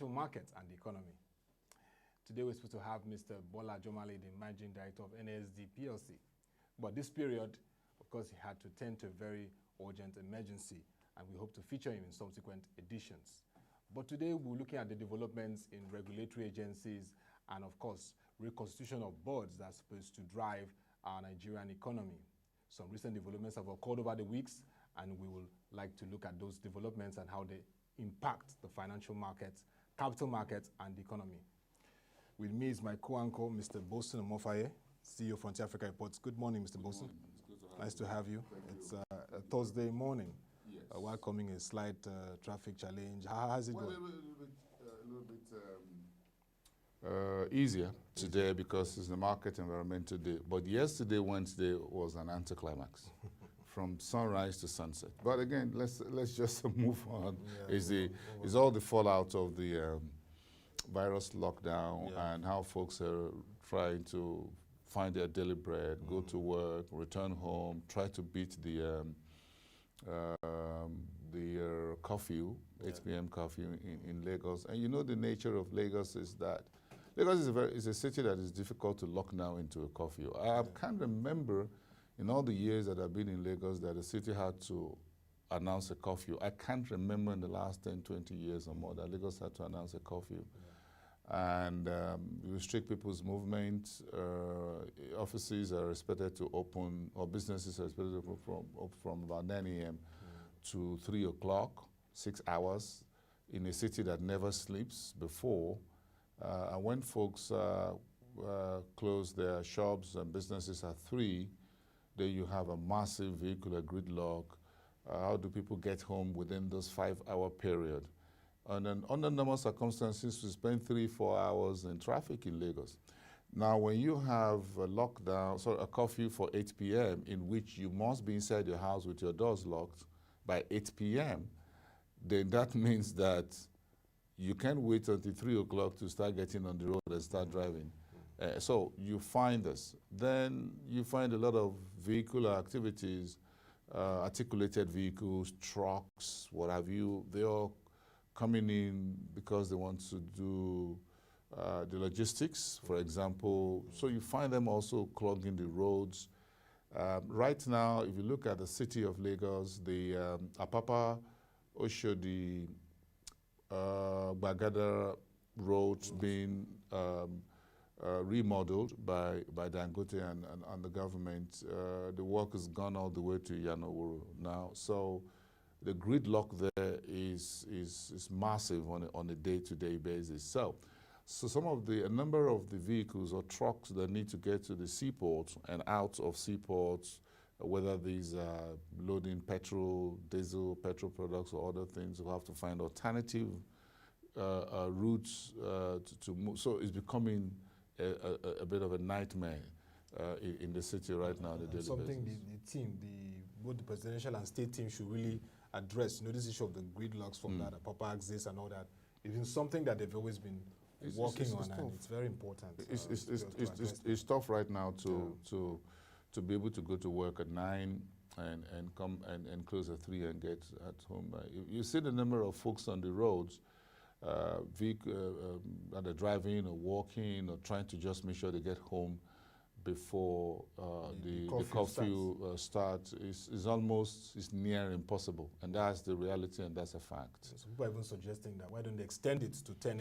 market and the economy. Today we're supposed to have Mr. Bola Jomale, the Managing Director of NSD PLC. But this period, of course, he had to tend to a very urgent emergency, and we hope to feature him in subsequent editions. But today we're looking at the developments in regulatory agencies and, of course, reconstitution of boards that's supposed to drive our Nigerian economy. Some recent developments have occurred over the weeks, and we will like to look at those developments and how they impact the financial markets, capital markets, and the economy. With me is my co-anchor, Mr. Bosun Omofaye, CEO of Frontier Africa Reports. Good morning, Mr. Bosun. Nice to have you. It's a Thursday morning. Yes. Welcoming a slight traffic challenge. How has it Well, going? a little bit easier today because it's the market environment today. But yesterday, Wednesday, was an anticlimax from sunrise to sunset. But again, let's just move on. Yeah, It's all the fallout of the virus lockdown and how folks are trying to find their daily bread, go to work, return home, try to beat the curfew, 8 p.m. curfew in Lagos. And you know the nature of Lagos is that Lagos is a city that is difficult to lock down into a curfew. I can't remember in all the years that I've been in Lagos that the city had to announce a curfew. I can't remember in the last 10, 20 years or more that Lagos had to announce a curfew. And restrict people's movement. Offices are expected to open, or businesses are expected to open from about 9 a.m. to 3 o'clock, 6 hours, in a city that never sleeps before. And when folks close their shops and businesses at 3, then you have a massive vehicular gridlock. How do people get home within those 5-hour period? And then under normal circumstances, we spend 3-4 hours in traffic in Lagos. Now, when you have a lockdown, so a curfew for 8 p.m., in which you must be inside your house with your doors locked by 8 p.m., then that means that you can't wait until 3 o'clock to start getting on the road and start driving. So you find this. Then you find a lot of vehicular activities, articulated vehicles, trucks, what have you. They all coming in because they want to do the logistics, for example. So you find them also clogging the roads. Right now, if you look at the city of Lagos, the Apapa, Oshodi, Bagada roads being remodeled by Dangote and the government. The work has gone all the way to Yanowuru now. So the gridlock there is massive on a day-to-day basis. So a number of the vehicles or trucks that need to get to the seaports and out of seaports, whether these are loading petrol, diesel, petrol products or other things, will have to find alternative routes to move. So it's becoming a bit of a nightmare in the city right now on a daily basis. Something the team, both the presidential and state team should really address. You know, this issue of the gridlocks from that Papa axis and all that. It's been something that they've always been working on, and it's very important. It's tough right now to be able to go to work at 9 and come and close at 3 and get at home. You see the number of folks on the roads that are driving or walking or trying to just make sure they get home before the curfew starts is near impossible, and that's the reality, and that's a fact. So people are even suggesting that why don't they extend it to 10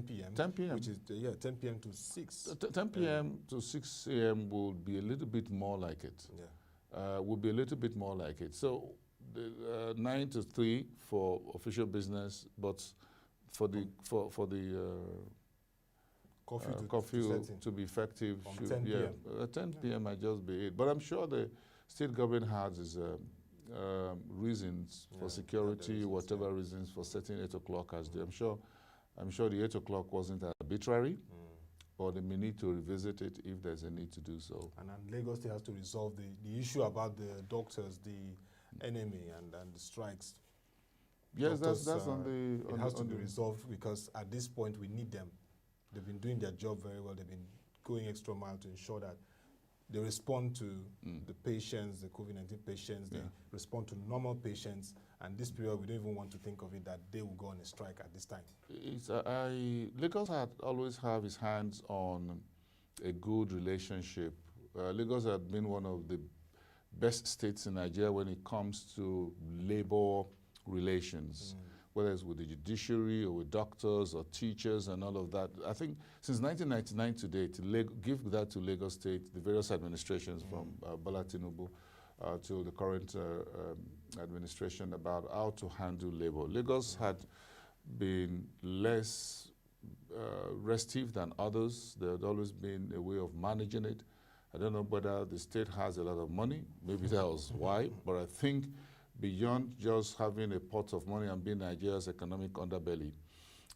p.m. 10 p.m. which is 10 p.m. to 6. 10 p.m. to 6 a.m. will be a little bit more like it. Yeah. Will be a little bit more like it. So 9 to 3 for official business, but for the curfew to be effective, from 10 p.m. 10 p.m. might just be it. But I'm sure the state government has its reasons for security, whatever reasons for setting 8 o'clock as day. I'm sure the 8 o'clock wasn't arbitrary, or they may need to revisit it if there's a need to do so. And Lagos State has to resolve the issue about the doctors, the enemy, and the strikes. Yes, Doctors, that's on the... It has to be resolved because at this point we need them. They've been doing their job very well. They've been going extra mile to ensure that they respond to the patients, the COVID-19 patients, they respond to normal patients, and this period, we don't even want to think of it that they will go on a strike at this time. Lagos had always have his hands on a good relationship. Lagos had been one of the best states in Nigeria when it comes to labor relations, whether it's with the judiciary or with doctors or teachers and all of that. I think since 1999 to date, give that to Lagos State, the various administrations from Bola Tinubu to the current administration about how to handle labor. Lagos had been less restive than others. There had always been a way of managing it. I don't know whether the state has a lot of money. Maybe that was why. But I think beyond just having a pot of money and being Nigeria's economic underbelly,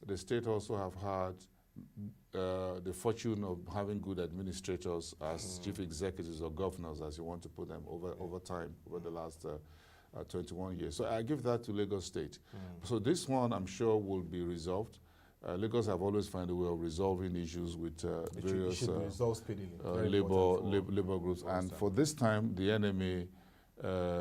the state also have had the fortune of having good administrators as chief executives or governors, as you want to put them, over time, over the last 21 years. So I give that to Lagos State. So this one, I'm sure, will be resolved. Lagos have always found a way of resolving issues with various labor groups. And for this time, the enemy,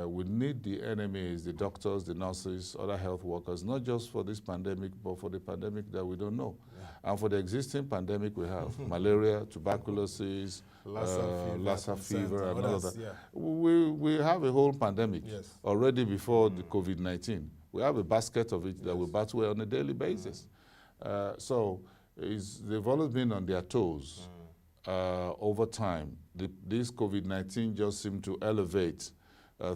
we need the enemies, the doctors, the nurses, other health workers, not just for this pandemic, but for the pandemic that we don't know. And for the existing pandemic we have, malaria, tuberculosis, Lassa fever, and all of that. We have a whole pandemic already before the COVID-19. We have a basket of it that we battle on a daily basis. So they've always been on their toes over time. This COVID-19 just seemed to elevate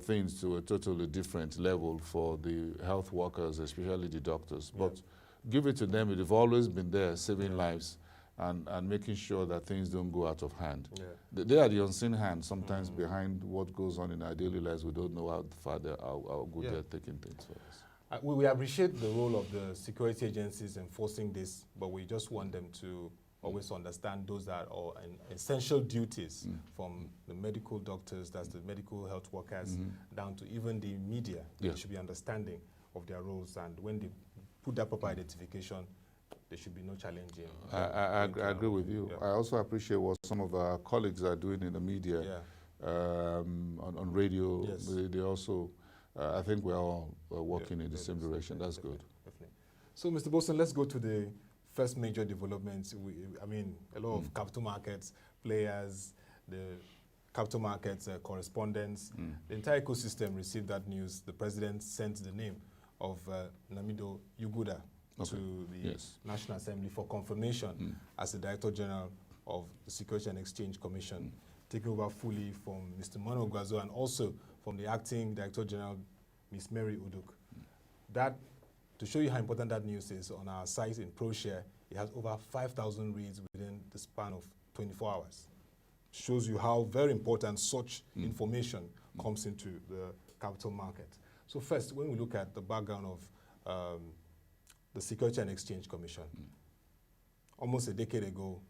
things to a totally different level for the health workers, especially the doctors. But give it to them, they've always been there saving lives and making sure that things don't go out of hand. They are the unseen hand sometimes behind what goes on in our daily lives. We don't know how good they're taking things for us. We appreciate the role of the security agencies enforcing this, but we just want them to always understand those that are essential duties from the medical doctors, that's the medical health workers, down to even the media. They should be understanding of their roles, and when they put that proper identification, there should be no challenging. I agree with you. I also appreciate what some of our colleagues are doing in the media, on radio. They also, I think we're all working in the same direction. That's good. Definitely. So, Mr. Boson, let's go to the first major developments. I mean, a lot of capital markets players, the capital markets correspondents, the entire ecosystem received that news. The president sent the name of Lamido Yuguda to the National Assembly for confirmation as the Director General of the Security and Exchange Commission, taking over fully from Mr. Mano Guazo and also from the Acting Director General, Ms. Mary Uduk. That, to show you how important that news is, on our site in ProShare, it has over 5,000 reads within the span of 24 hours. Shows you how very important such information comes into the capital market. So first, when we look at the background of the Security and Exchange Commission, almost a decade ago,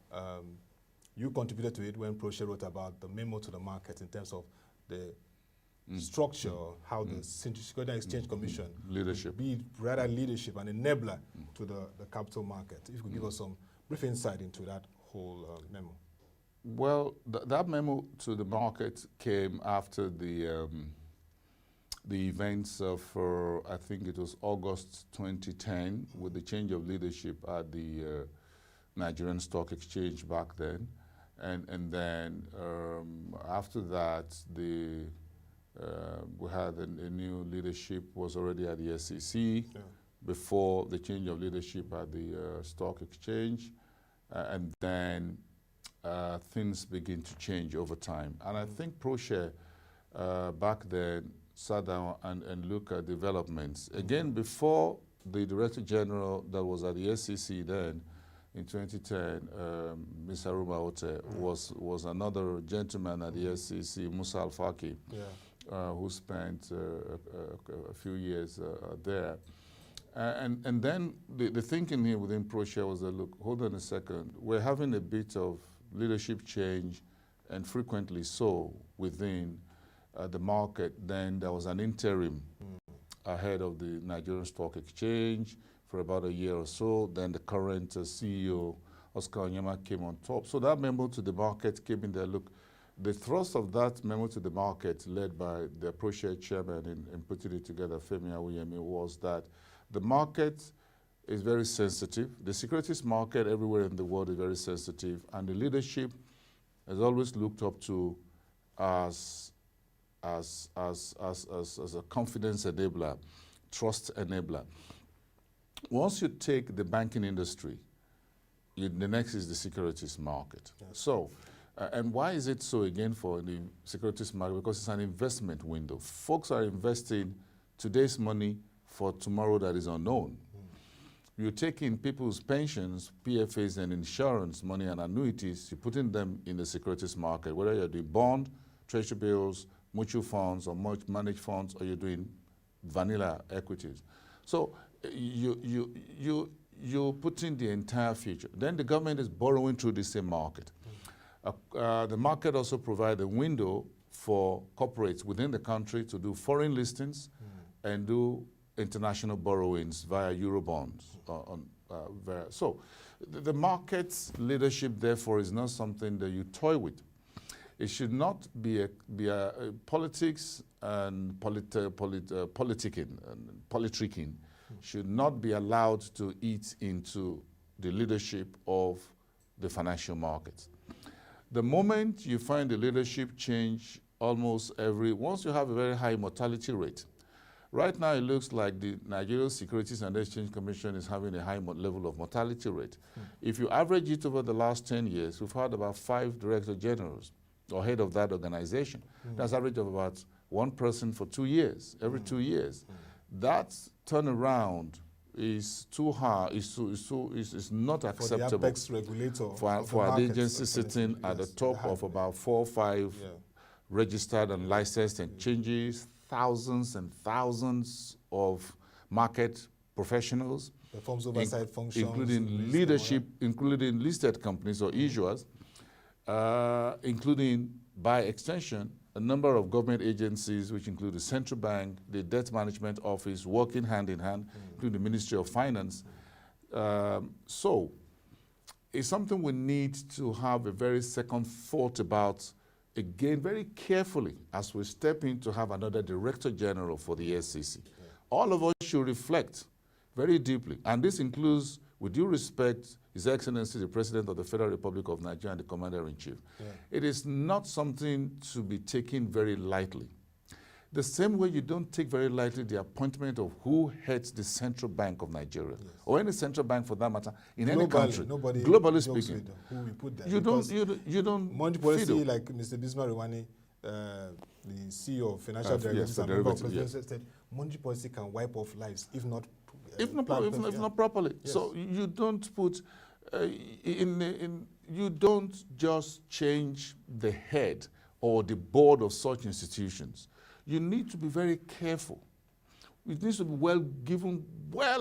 you contributed to it when ProShare wrote about the memo to the market in terms of the structure, how the Security and Exchange Commission leadership, be rather leadership and enabler to the capital market. If you could give us some brief insight into that whole memo. Well, that memo to the market came after the events of, I think it was August 2010, with the change of leadership at the Nigerian Stock Exchange back then. And then after that, we had a new leadership was already at the SEC before the change of leadership at the Stock Exchange. And then things begin to change over time. And I think ProShare back then sat down and looked at developments. Again, before the Director General that was at the SEC then, in 2010, Ms. Haruma Ote was another gentleman at the SEC, Musa Al-Faki, who spent a few years there. And then the thinking here within ProShare was that, look, hold on a second, we're having a bit of leadership change, and frequently so within the market. Then there was an interim ahead of the Nigerian Stock Exchange for about a year or so. Then the current CEO, Oscar Onyema, came on top. So that memo to the market came in there, look, The thrust of that memo to the market, led by the appropriate chairman in putting it together, Femi Awuyemi, was that the market is very sensitive. The securities market everywhere in the world is very sensitive, and the leadership has always looked up to as a confidence enabler, trust enabler. Once you take the banking industry, the next is the securities market. Yes. So, and why is it so again for the securities market? Because it's an investment window. Folks are investing today's money for tomorrow that is unknown. You're taking people's pensions, PFAs, and insurance money and annuities, you're putting them in the securities market, whether you're doing bond, treasury bills, mutual funds, or managed funds, or you're doing vanilla equities. So you're putting the entire future. Then the government is borrowing through the same market. The market also provides a window for corporates within the country to do foreign listings and do international borrowings via Eurobonds. So the market's leadership, therefore, is not something that you toy with. It should not be politics and politicking and politricking should not be allowed to eat into the leadership of the financial markets. The moment you find the leadership change once you have a very high mortality rate. Right now, it looks like the Nigerian Securities and Exchange Commission is having a high level of mortality rate. If you average it over the last 10 years, we've had about 5 director generals or head of that organization. That's an average of about 1 person for 2 years, every 2 years. That turnaround is too high, is not acceptable. For the apex regulator. For an agency sitting at the top of about 4 or 5 registered and licensed exchanges, thousands and thousands of market professionals, performs oversight functions, including leadership, including listed companies or issuers, including, by extension, a number of government agencies, which include the Central Bank, the Debt Management Office, working hand in hand, including the Ministry of Finance. So it's something we need to have a very second thought about, again, very carefully, as we step in to have another Director General for the SEC. All of us should reflect very deeply, and this includes, with due respect, His Excellency, the President of the Federal Republic of Nigeria and the Commander-in-Chief. It is not something to be taken very lightly. The same way you don't take very lightly the appointment of who heads the Central Bank of Nigeria, or any central bank for that matter, in any country, globally speaking. Who we put there. You don't monetary policy, like Mr. Bismarck Rwani, the CEO of Financial Derivatives, said monetary policy can wipe off lives if not properly. So you don't put you don't just change the head or the board of such institutions. You need to be very careful. It needs to be given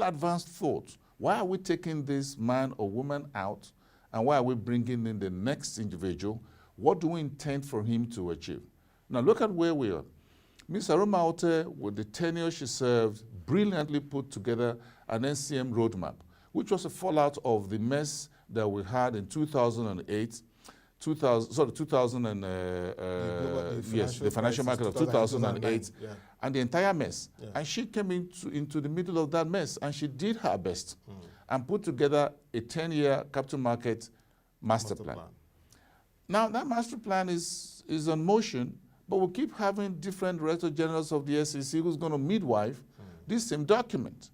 advanced thought. Why are we taking this man or woman out, and why are we bringing in the next individual? What do we intend for him to achieve? Now look at where we are. Ms. Aroma Ote, with the tenure she served, brilliantly put together an NCM roadmap, which was a fallout of the mess that we had in 2008, the financial market of 2008, and the entire mess. And she came into the middle of that mess, and she did her best and put together a 10-year capital market master plan. Now, that master plan is on motion, but we'll keep having different director generals of the SEC who's going to midwife this same document.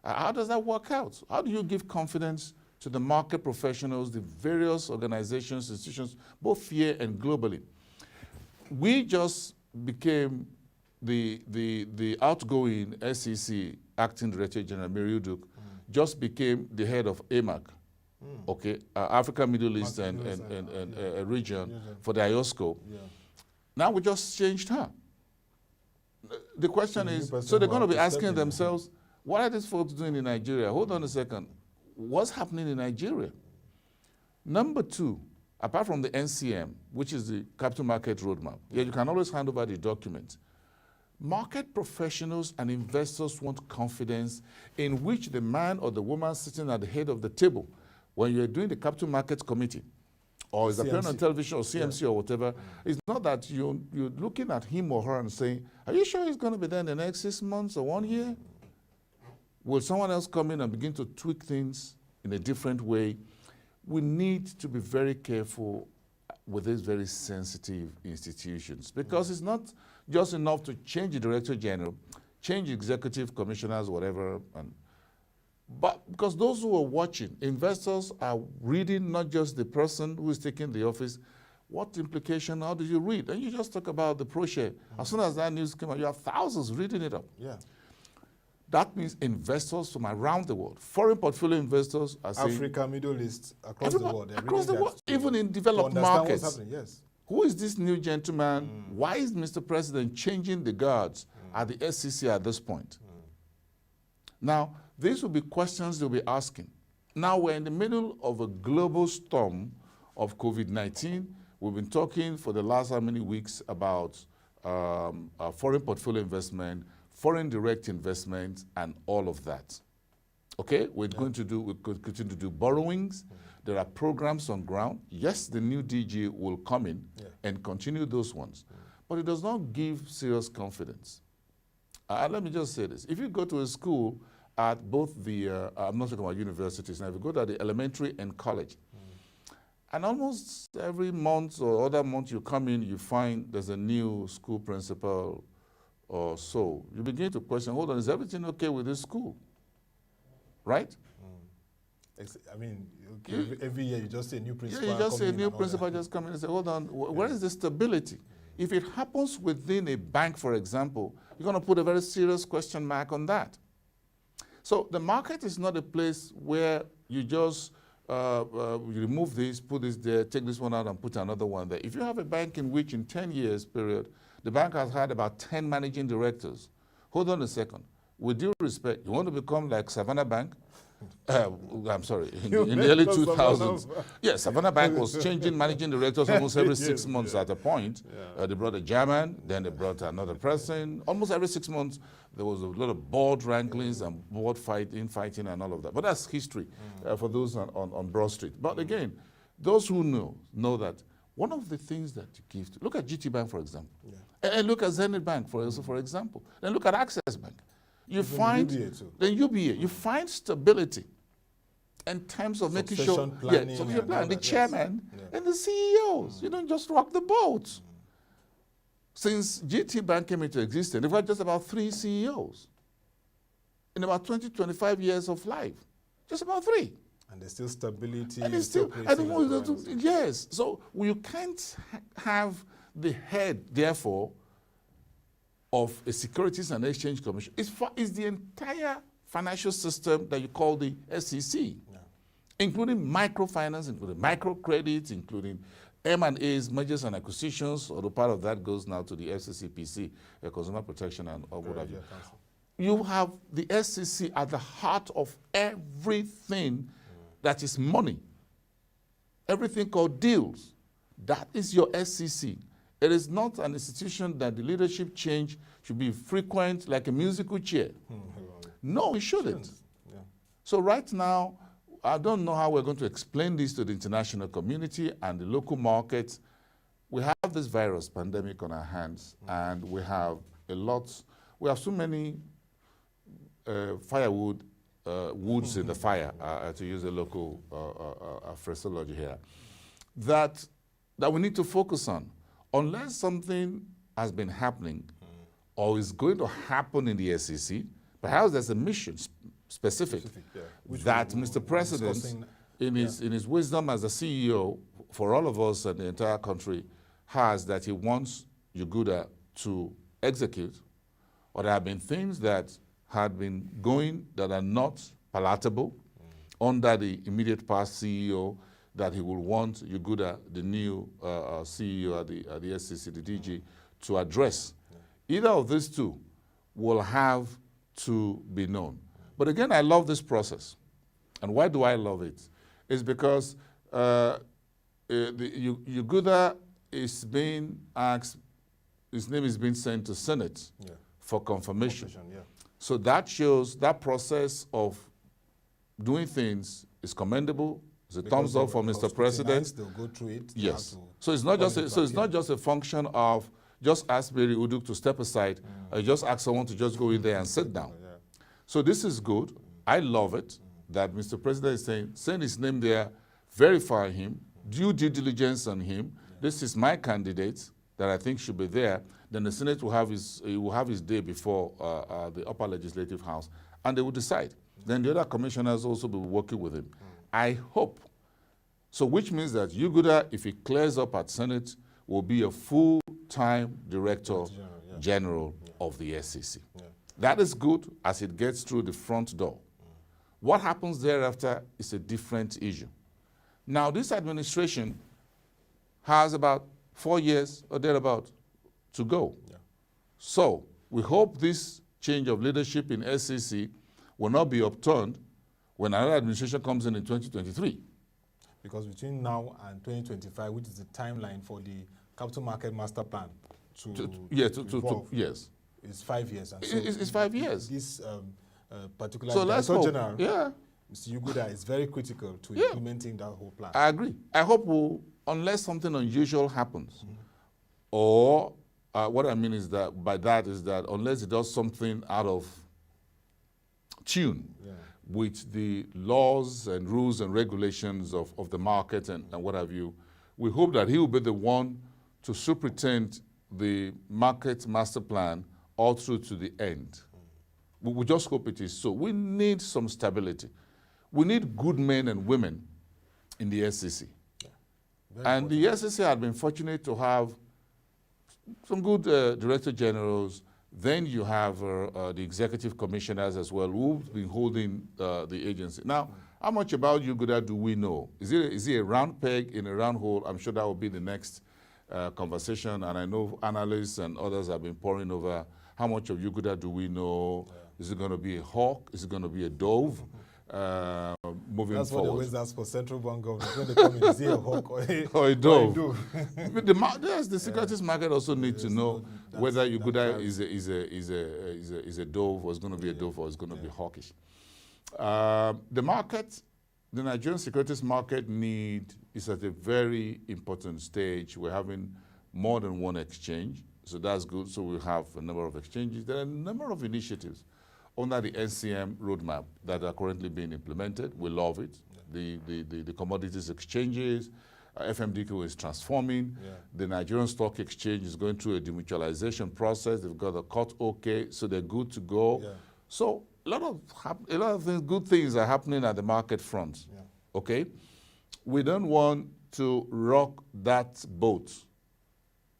How does that work out? How do you give confidence to the market professionals, the various organizations, institutions, both here and globally? We just became the outgoing SEC acting director general, Mary Uduk, just became the head of AMAC, Africa, Middle East, and region for the IOSCO. Now we just changed her. The question is, so they're going to be asking themselves, what are these folks doing in Nigeria? Hold on a second. What's happening in Nigeria? Number 2, apart from the NCM, which is the capital market roadmap, you can always hand over the document. Market professionals and investors want confidence in which the man or the woman sitting at the head of the table, when you're doing the capital markets committee, or is appearing on CMC. television or CMC or whatever, it's not that you're looking at him or her and saying, are you sure he's going to be there in the next 6 months or 1 year? Will someone else come in and begin to tweak things in a different way? We need to be very careful with these very sensitive institutions, because it's not just enough to change the Director General, change executive commissioners, whatever, but because those who are watching, investors are reading not just the person who is taking the office, what implication, how do you read? And you just talk about the pro-share. As soon as that news came out, you have thousands reading it up. Yeah. That means investors from around the world, foreign portfolio investors are saying, Africa, Middle East, across the world. Across the world, even in developed markets. What's happening. Yes. Who is this new gentleman? Why is Mr. President changing the guards at the SEC at this point? Now, these will be questions they'll be asking. Now we're in the middle of a global storm of COVID-19. We've been talking for the last how many weeks about foreign portfolio investment, foreign direct investment, and all of that. Okay, we're going to continue to do borrowings. There are programs on ground. Yes, the new DG will come in and continue those ones, but it does not give serious confidence. Let me just say this. If you go to a school at both the, I'm not talking about universities now, if you go to the elementary and college, and almost every month or other month you come in, you find there's a new school principal or so. You begin to question, hold on, is everything okay with this school? Right? I mean, every year you just say a new principal. Yeah, you just say a new principal just come in and say, hold on, where is the stability? If it happens within a bank, for example, you're going to put a very serious question mark on that. So the market is not a place where you just you remove this, put this there, take this one out and put another one there. If you have a bank in which in 10 years period, the bank has had about 10 managing directors, hold on a second. With due respect, you want to become like Savannah Bank? I'm sorry, in the early 2000s. Yes, Savannah Bank was changing managing directors almost every 6 months at a point. They brought a German, then they brought another person. Almost every 6 months, there was a lot of board ranklings and board fighting and all of that. But that's history for those on Broad Street. But again, those who know that one of the things that you give to, look at GT Bank, for example, and look at Zenith Bank, for example, then look at Access Bank. You find, then UBA, you find stability in terms of making sure, the chairman and the CEOs, you don't just rock the boat. Since GT Bank came into existence, they've had just about 3 CEOs in about 20, 25 years of life. Just about 3. And there's still stability. And it's still, yes. So you can't have the head, therefore, of a Securities and Exchange Commission. It's the entire financial system that you call the SEC, including microfinance, including microcredit, including M&As, mergers and acquisitions, or the part of that goes now to the FCCPC, Consumer Protection and all what have you. You have the SEC at the heart of everything that is money, everything called deals. That is your SEC. It is not an institution that the leadership change should be frequent like a musical chair. No, it shouldn't. So right now, I don't know how we're going to explain this to the international community and the local markets. We have this virus pandemic on our hands, and we have so many firewood, woods in the fire, to use a local phraseology here, that we need to focus on. Unless something has been happening or is going to happen in the SEC, perhaps there's a mission specific that Mr. President, in his wisdom as a CEO for all of us and the entire country, has that he wants Yuguda to execute, or there have been things that had been going that are not palatable under the immediate past CEO, that he will want Yuguda, the new CEO at the SEC, the DG, to address. Either of these two will have to be known. But again, I love this process. And why do I love it? It's because Yuguda is being asked, his name is being sent to Senate for confirmation. So that shows that process of doing things is commendable, It's a thumbs up from Mr. President. They'll go through it. Yes. So it's not just a function of just ask Mary Uduk to step aside, or just ask someone to just go in there and sit down. Yeah. So this is good. I love it that Mr. President is saying, send his name there, verify him, due diligence on him. This is my candidate that I think should be there. Then the Senate will have his day before the upper legislative house, and they will decide. Then the other commissioners also will be working with him. I hope. So which means that Yuguda, if he clears up at Senate, will be a full-time Director General of the SEC. Yeah. That is good as it gets through the front door. What happens thereafter is a different issue. Now, this administration has about 4 years or thereabout to go. Yeah. So we hope this change of leadership in SEC will not be upturned when another administration comes in 2023. Because between now and 2025, which is the timeline for the Capital Market Master Plan to yes, it's 5 years. And so it's 5 years. This particular Director General, yeah, Mr. Yuguda, is very critical to implementing that whole plan. I agree. I hope unless something unusual happens, or what I mean is that unless it does something out of tune with the laws and rules and regulations of the market and what have you, we hope that he will be the one to superintend the market master plan all through to the end. We just hope it is so. We need some stability. We need good men and women in the SEC. And the SEC had been fortunate to have some good director generals. Then you have the executive commissioners as well, who've been holding the agency. Now, how much about Yuguda do we know? Is he a round peg in a round hole? I'm sure that will be the next conversation. And I know analysts and others have been poring over how much of Yuguda do we know? Yeah. Is it going to be a hawk? Is it going to be a dove? Moving That's forward. What they always ask for central bank governors when they come in. Is it a hawk or a dove? The securities market also need to know whether Yuguda is a dove, or is going to be a dove, or is going to be hawkish. The market, the Nigerian securities market is at a very important stage. We're having more than one exchange, so that's good. So we have a number of exchanges. There are a number of initiatives under the NCM roadmap that are currently being implemented. We love it. Yeah. The commodities exchanges, FMDQ is transforming. Yeah. The Nigerian Stock Exchange is going through a demutualization process. They've got a cut okay, so they're good to go. Yeah. So a lot of things, good things are happening at the market front. Yeah. Okay, we don't want to rock that boat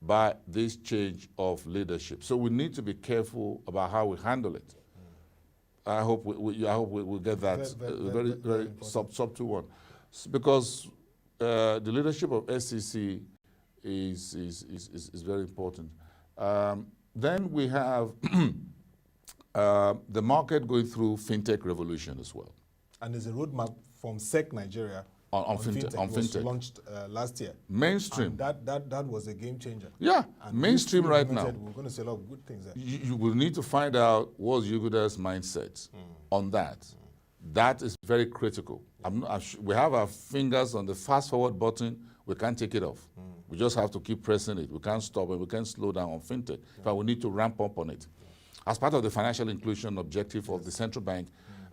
by this change of leadership. So we need to be careful about how we handle it. I hope we'll get that very subtle one, because the leadership of SEC is very important. Then we have the market going through fintech revolution as well. And there's a roadmap from SEC Nigeria on fintech. It was launched last year. Mainstream. And that was a game changer. Yeah, and mainstream right now. We're going to see a lot of good things there. You will need to find out what's Yuguda's mindset on that. That is very critical. We have our fingers on the fast forward button. We can't take it off. We just have to keep pressing it. We can't stop and we can't slow down on fintech. But we need to ramp up on it. As part of the financial inclusion objective of the central bank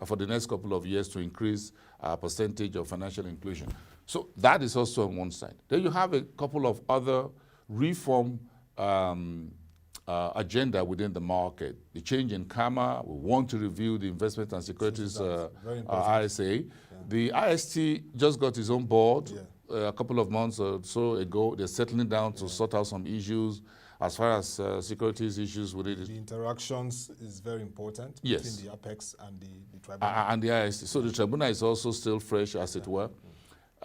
for the next couple of years to increase our percentage of financial inclusion. So that is also on one side. Then you have a couple of other reform agenda within the market. The change in CAMA, we want to review the investment and securities RSA. Yeah. The IST just got its own board a couple of months or so ago. They're settling down to sort out some issues. As far as securities issues with it, the interactions is very important between the Apex and the tribunal. And the IST. So the tribunal is also still fresh, as it were.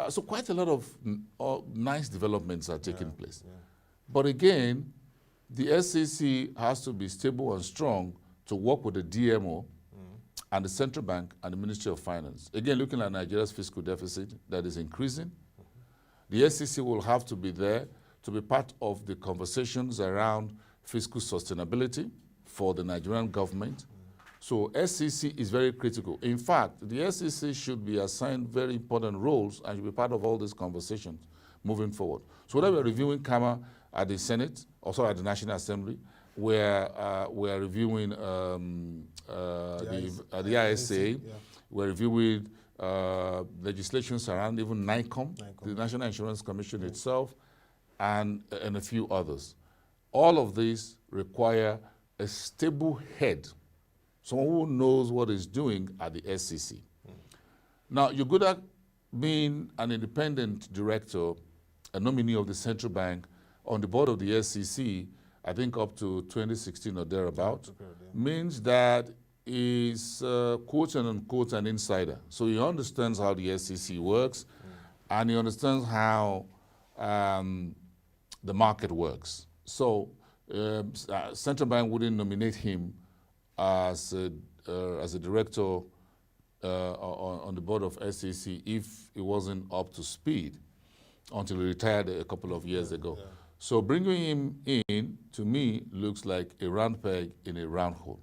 So quite a lot of nice developments are taking place. Yeah. But again, the SEC has to be stable and strong to work with the DMO and the central bank and the Ministry of Finance. Again, looking at Nigeria's fiscal deficit that is increasing, the SEC will have to be there to be part of the conversations around fiscal sustainability for the Nigerian government, So SEC is very critical. In fact, the SEC should be assigned very important roles and should be part of all these conversations moving forward. So whether we're reviewing CAMA at the Senate, also at the National Assembly, we're reviewing the ISA, we're reviewing legislation surrounding even NICOM, the National Insurance Commission itself, and a few others. All of these require a stable head, someone who knows what he's doing at the SEC. Now, you're good at being an independent director, a nominee of the central bank, on the board of the SEC, I think up to 2016 or thereabout, means that is quote unquote an insider. So he understands how the SEC works, and he understands how the market works. So central bank wouldn't nominate him as a director on the board of SEC if he wasn't up to speed until he retired a couple of years ago. Yeah. So bringing him in, to me, looks like a round peg in a round hole.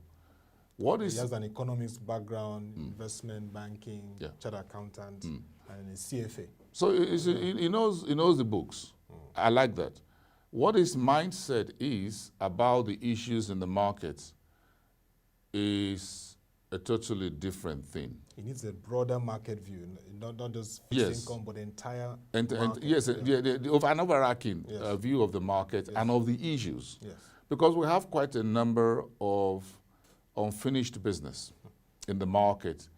What is... He has an economics background, investment banking, chartered accountant, and a CFA. So he knows the books. I like that. What his mindset is about the issues in the markets is a totally different thing. He needs a broader market view, not just fixed income, but the entire market. Yes, an overarching view of the market and of the issues. Yes. Because we have quite a number of unfinished business in the market.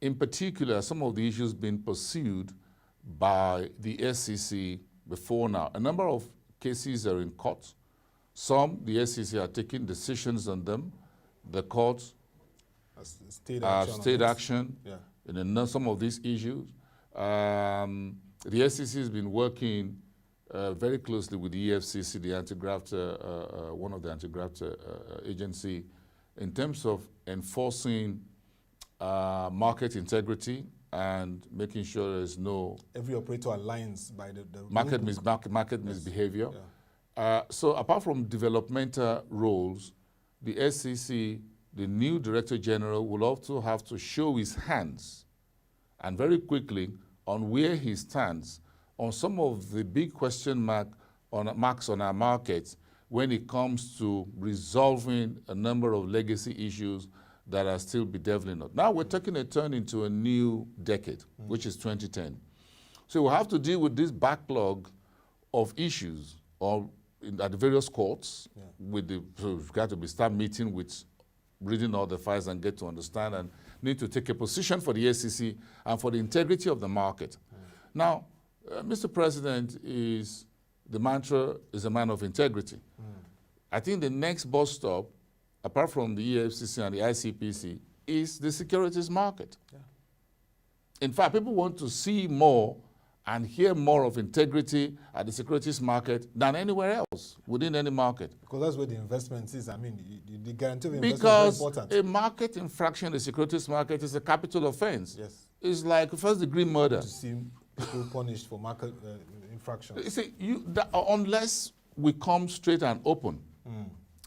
In particular, some of the issues being pursued by the SEC before now. A number of cases are in court. Some, the SEC are taking decisions on them. The courts state action in some of these issues. The SEC has been working very closely with the EFCC, the anti-graft, one of the anti-graft agency, in terms of enforcing market integrity and making sure there's no... Every operator aligns by the market misbehavior. Yeah. So apart from developmental roles, the SEC, the new Director General, will also have to show his hands, and very quickly, on where he stands on some of the big question marks on our markets when it comes to resolving a number of legacy issues that are still bedeviling us. Now we're taking a turn into a new decade, which is 2010. So we'll have to deal with this backlog of issues at the various courts. So we've got to start meeting with reading all the files and get to understand and need to take a position for the SEC and for the integrity of the market. Now, Mr. President the mantra is a man of integrity. I think the next bus stop, apart from the EFCC and the ICPC, is the securities market. In fact, people want to see more and hear more of integrity at the securities market than anywhere else within any market. Because that's where the investment is. I mean, the guarantee of investment is very important. Because a market infraction in the securities market is a capital offense. Yes. It's like first-degree murder. To see people punished for market infractions. You see, unless we come straight and open,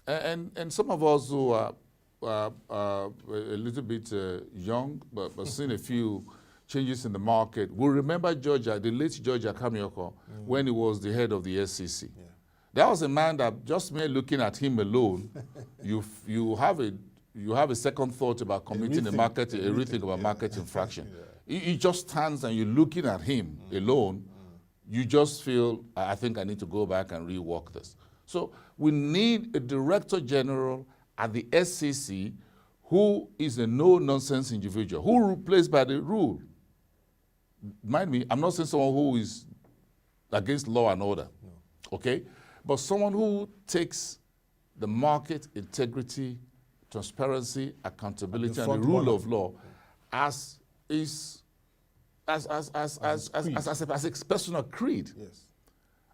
and some of us who are a little bit young, but seen a few changes in the market, will remember Georgia, the late Georgia Kamioko, when he was the head of the SEC. Yeah. That was a man that just mere looking at him alone, you have a second thought about committing a rethink about market infraction. He just stands and you're looking at him alone, you just feel, I think I need to go back and rework this. So we need a Director General at the SEC who is a no-nonsense individual, who plays by the rule. Mind me, I'm not saying someone who is against law and order, okay? But someone who takes the market integrity, transparency, accountability, and the rule of law as a personal creed,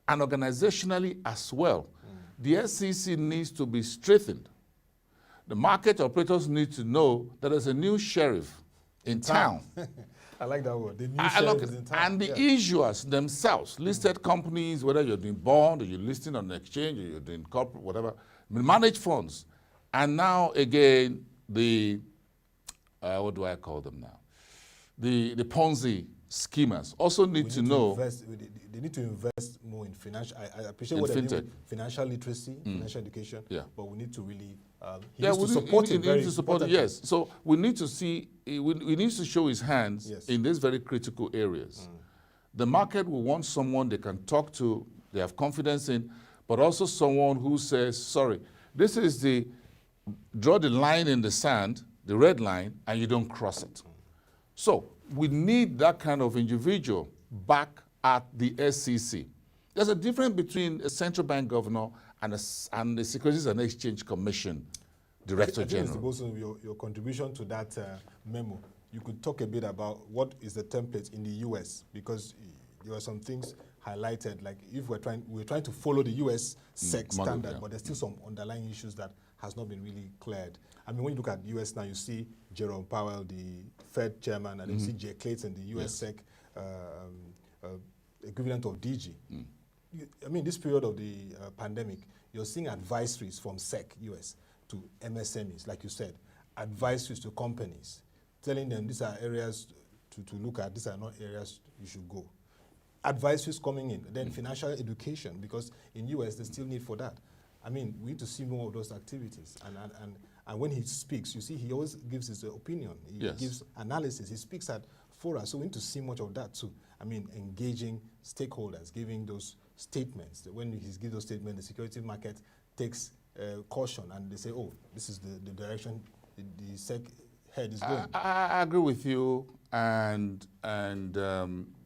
and organizationally as well. The SEC needs to be strengthened. The market operators need to know that there's a new sheriff in town. I like that word. The new sheriff is in town. And the issuers themselves, listed companies, whether you're doing bond or you're listing on an exchange or you're doing corporate, whatever, manage funds. And now again, the, what do I call them now? The Ponzi schemers also need to know. They need to invest more in financial. I appreciate what they do, financial literacy, financial education. Yeah. But we need to really. We need to support it. Yes. So we need to see. We need to show his hands in these very critical areas. The market will want someone they can talk to, they have confidence in, but also someone who says, "Sorry, this is the draw the line in the sand, the red line, and you don't cross it." So we need that kind of individual back at the SEC. There's a difference between a central bank governor and the Securities and Exchange Commission Director General. Mr. Bolson, your contribution to that memo, you could talk a bit about what is the template in the U.S. because there were some things highlighted, like if we're trying to follow the U.S. SEC standard, but there's still some underlying issues that has not been really cleared. I mean, when you look at the U.S. now, you see Jerome Powell, the Fed chairman, and then you see Jay Clayton, the U.S. SEC equivalent of DG. I mean, this period of the pandemic, you're seeing advisories from SEC U.S. to MSMEs, like you said, advisories to companies, telling them these are areas to look at, these are not areas you should go. Advisories coming in, then financial education, because in U.S. there's still need for that. I mean, we need to see more of those activities. And when he speaks, you see, he always gives his opinion. He gives analysis. He speaks at fora. So we need to see much of that too. I mean, engaging stakeholders, giving those statements. When he gives those statements, the security market takes caution and they say, oh, this is the direction the SEC head is going. I agree with you. And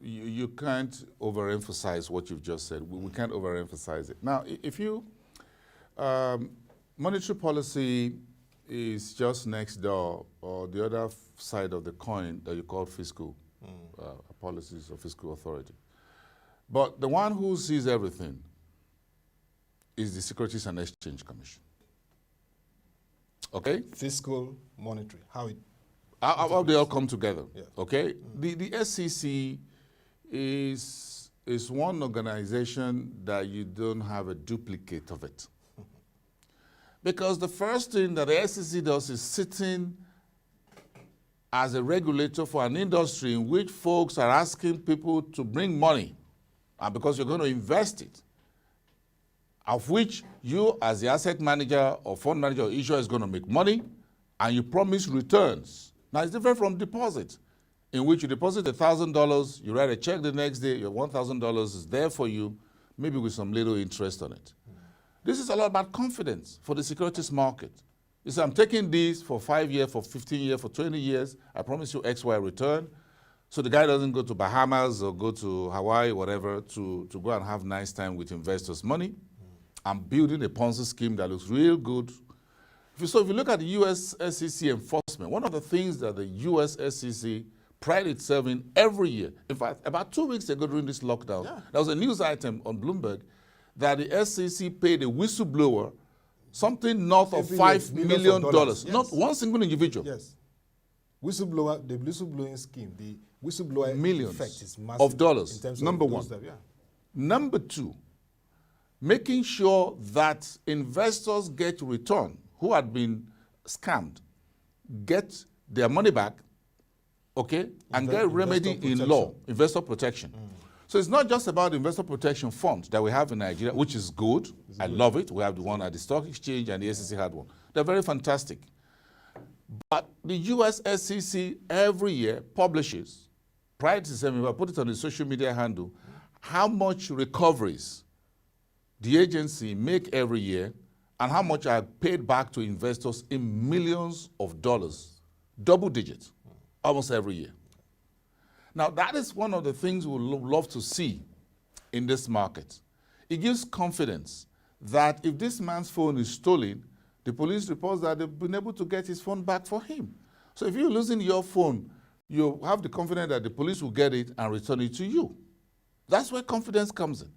you can't overemphasize what you've just said. We can't overemphasize it. Now, if you, monetary policy is just next door, or the other side of the coin that you call fiscal policies or fiscal authority. But the one who sees everything is the Securities and Exchange Commission. Okay? Fiscal, monetary, how they all come together. Yeah. Okay? The SEC is one organization that you don't have a duplicate of it. Because the first thing that the SEC does is sitting as a regulator for an industry in which folks are asking people to bring money, and because you're going to invest it, of which you as the asset manager or fund manager or issuer is going to make money, and you promise returns. Now it's different from deposit, in which you deposit $1,000, you write a check the next day, your $1,000 is there for you, maybe with some little interest on it. This is a lot about confidence for the securities market. You say, I'm taking this for 5 years, for 15 years, for 20 years. I promise you XY return. So the guy doesn't go to Bahamas or go to Hawaii, whatever, to go and have nice time with investors' money. I'm building a Ponzi scheme that looks real good. So if you look at the U.S. SEC enforcement, one of the things that the U.S. SEC pride itself in every year, in fact, about 2 weeks ago during this lockdown, there was a news item on Bloomberg that the SEC paid a whistleblower something north of $5 million. Yes. Not one single individual. Yes. The whistleblowing scheme, the whistleblower millions effect is massive of dollars, in terms number of one. That, Number two, making sure that investors get return who had been scammed, get their money back, okay, and get remedy in law, investor protection. So it's not just about the investor protection fund that we have in Nigeria, which is good. I love it. We have the one at the stock exchange and the SEC had one. They're very fantastic. But the US SEC every year publishes, prior to December, I put it on the social media handle, how much recoveries the agency make every year and how much are paid back to investors in millions of dollars, double digits, almost every year. Now, that is one of the things we would love to see in this market. It gives confidence that if this man's phone is stolen, the police reports that they've been able to get his phone back for him. So if you're losing your phone, you have the confidence that the police will get it and return it to you. That's where confidence comes in.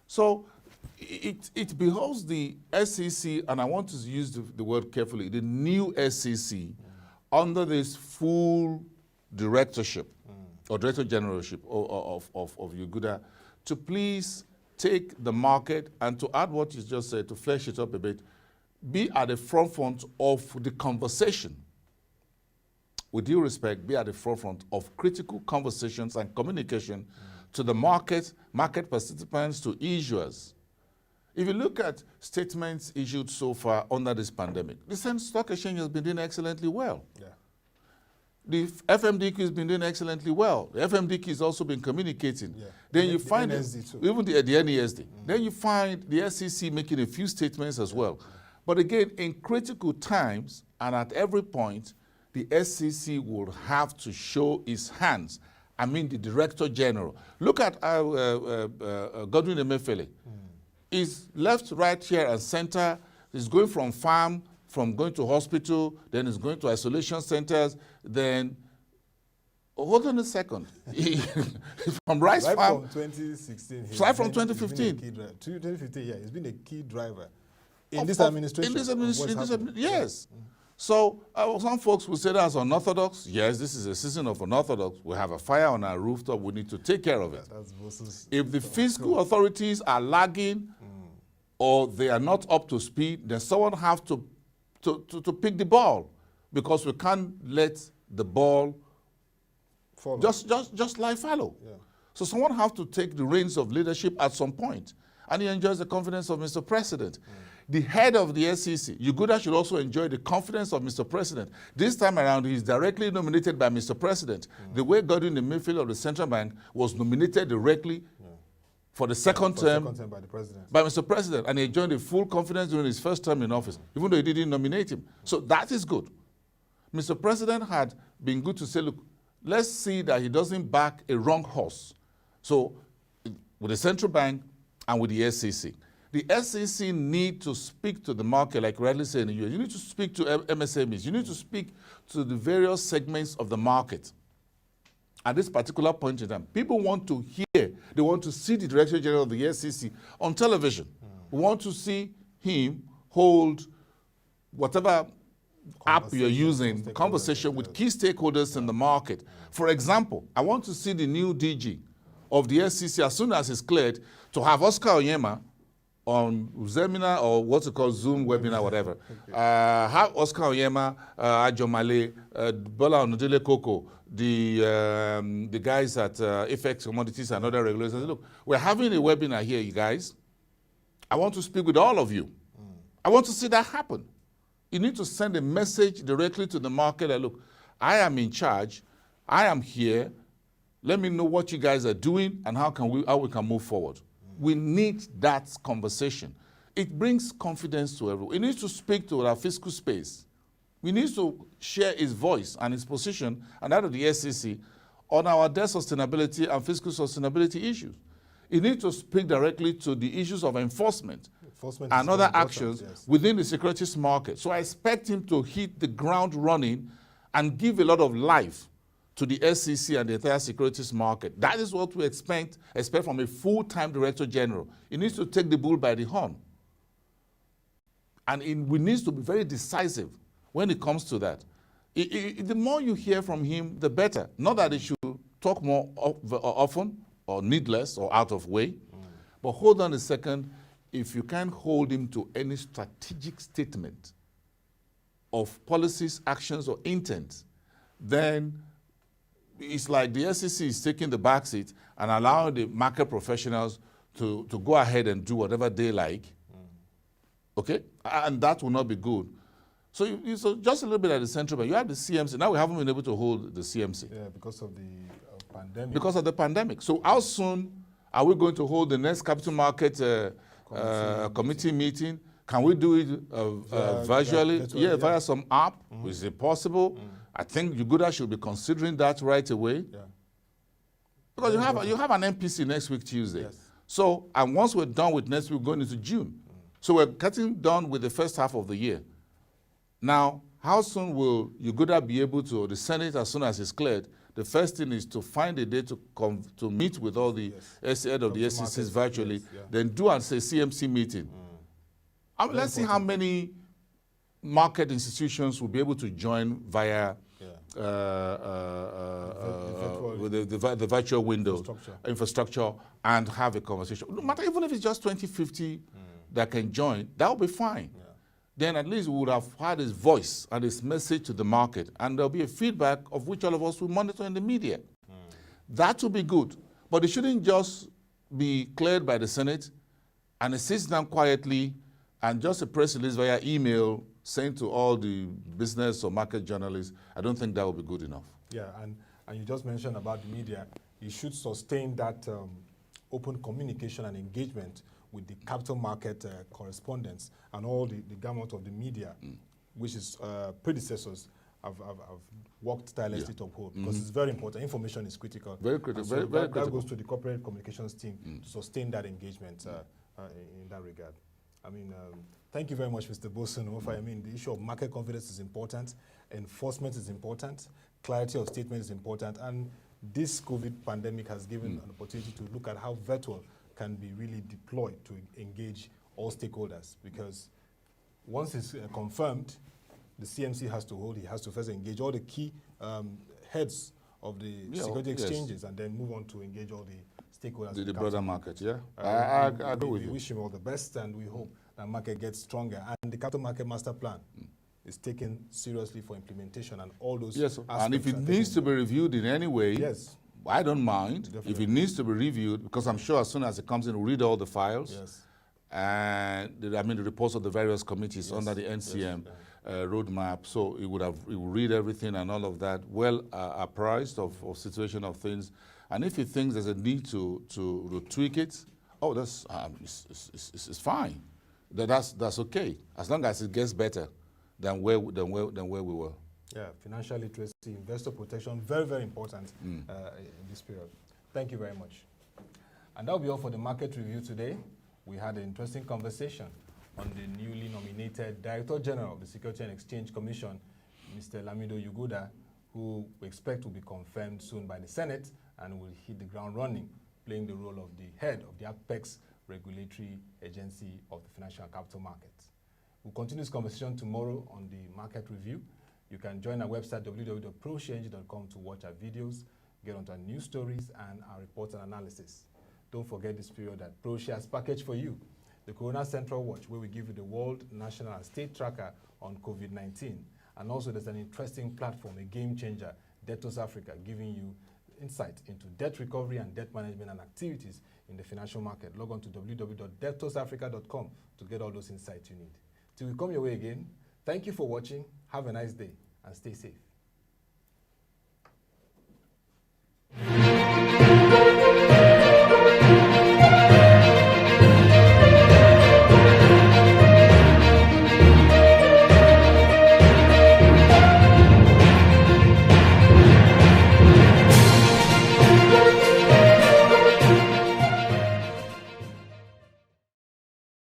So it beholds the SEC, and I want to use the word carefully, the new SEC under this full directorship or director generalship of Yuguda to please take the market and to add what you just said, to flesh it up a bit, be at the forefront of the conversation. With due respect, be at the forefront of critical conversations and communication to the market participants, to issuers. If you look at statements issued so far under this pandemic, the Central Stock Exchange has been doing excellently well. Yeah. The FMDQ has been doing excellently well. The FMDQ has also been communicating. Yeah. Then you find even the NESD. Then you find the SEC making a few statements as well. But again, in critical times and at every point, the SEC will have to show its hands. I mean, the Director General. Look at Godwin Emefiele. He's left, right, here, and center. He's going from farm, from going to hospital, then he's going to isolation centers, then, hold on a second. From rice farm. From 2016. Right from 2015. 2015, yeah, he's been a key driver in this administration. Yes. So some folks will say that's unorthodox. Yes, this is a season of unorthodox. We have a fire on our rooftop. We need to take care of it. If the fiscal authorities are lagging or they are not up to speed, then someone has to pick the ball, because we can't let the ball just lie fallow. Yeah. So someone has to take the reins of leadership at some point, and he enjoys the confidence of Mr. President. The head of the SEC, Yuguda, should also enjoy the confidence of Mr. President. This time around, he is directly nominated by Mr. President. The way Godwin Emefiele of the Central Bank was nominated directly for the second term by the President. By Mr. President, and he enjoyed the full confidence during his first term in office, even though he didn't nominate him. So that is good. Mr. President had been good to say, look, let's see that he doesn't back a wrong horse. So with the Central Bank and with the SEC, the SEC need to speak to the market, like rightly said in the US. You need to speak to MSMEs. You need to speak to the various segments of the market. At this particular point in time, people want to hear, they want to see the Director General of the SEC on television. We want to see him hold whatever app you're using, conversation with key stakeholders in the market. For example, I want to see the new DG of the SEC as soon as it's cleared to have Oscar Onyema on Zemina, or what's it called, Zoom webinar, whatever. Have Oscar Onyema, Ajomale, Bola Onodele Koko, the guys at FX Commodities and other regulators. Look, we're having a webinar here, you guys. I want to speak with all of you. I want to see that happen. You need to send a message directly to the market that, look, I am in charge. I am here. Let me know what you guys are doing and how we can move forward. We need that conversation. It brings confidence to everyone. It needs to speak to our fiscal space. We need to share his voice and his position and that of the SEC on our debt sustainability and fiscal sustainability issues. It needs to speak directly to the issues of enforcement and other actions within the securities market. So I expect him to hit the ground running and give a lot of life to the SEC and the entire securities market. That is what we expect from a full-time Director General. He needs to take the bull by the horn. And we need to be very decisive when it comes to that. The more you hear from him, the better. Not that he should talk more often or needless or out of way, but hold on a second. If you can't hold him to any strategic statement of policies, actions, or intent, then it's like the SEC is taking the back seat and allowing the market professionals to go ahead and do whatever they like. Okay? And that will not be good. So, so just a little bit at the central bank. You have the CMC. Now we haven't been able to hold the CMC. Yeah, because of the pandemic. Because of the pandemic. So how soon are we going to hold the next capital market committee meeting? Can we do it virtually? Via some app. Is it possible? I think Yuguda should be considering that right away. Yeah. Because you have an MPC next week, Tuesday. Yes. So, and once we're done with next week, we're going into June. So we're getting done with the first half of the year. Now, how soon will Yuguda be able to, or the Senate, as soon as it's cleared, the first thing is to find a day to meet with all the head of the SECs virtually, then do a CMC meeting. Let's see how many market institutions will be able to join via the virtual window infrastructure and have a conversation. No matter, even if it's just 20, 50 that can join, that will be fine. then at least we would have had his voice and his message to the market, and there'll be a feedback of which all of us will monitor in the media. That will be good, but it shouldn't just be cleared by the Senate and it sits down quietly and just a press release via email saying to all the business or market journalists. I don't think that will be good enough. Yeah, and you just mentioned about the media. You should sustain that open communication and engagement with the capital market correspondents and all the gamut of the media, which is predecessors have worked tirelessly to uphold, because it's very important. Information is critical. Very critical. So very that critical. goes to the corporate communications team to sustain that engagement in that regard. I mean, thank you very much, Mr. Bosun. I mean, the issue of market confidence is important, enforcement is important, clarity of statement is important, and this COVID pandemic has given an opportunity to look at how virtual can be really deployed to engage all stakeholders, because once it's confirmed, the CMC has to hold, he has to first engage all the key heads of the security exchanges and then move on to engage all the stakeholders. The broader market, yeah. I agree with you. We wish him all the best, and we hope that market gets stronger. And the capital market master plan is taken seriously for implementation, and all those aspects. And if it needs to be reviewed in any way, I don't mind. Definitely. If it needs to be reviewed, because I'm sure as soon as it comes in, we'll read all the files. And the reports of the various committees under the NCM roadmap. So it will read everything and all of that, well apprised of situation of things. And if he thinks there's a need to tweak it, that's it's fine. That's okay, as long as it gets better than where we were. Yeah, financial literacy, investor protection, very, very important in this period. Thank you very much. And that will be all for the market review today. We had an interesting conversation on the newly nominated Director General of the Security and Exchange Commission, Mr. Lamido Yuguda, who we expect will be confirmed soon by the Senate and will hit the ground running, playing the role of the head of the apex regulatory agency of the financial and capital markets. We'll continue this conversation tomorrow on the market review. You can join our website, www.proshaeng.com, to watch our videos, get onto our news stories and our reports and analysis. Don't forget this period that ProShare has packaged for you the Corona Central Watch, where we give you the world, national, and state tracker on COVID-19. And also there's an interesting platform, a game changer, Debtors Africa, giving you insight into debt recovery and debt management and activities in the financial market. Log on to www.debtorsafrica.com to get all those insights you need. Till we come your way again, thank you for watching, have a nice day, and stay safe.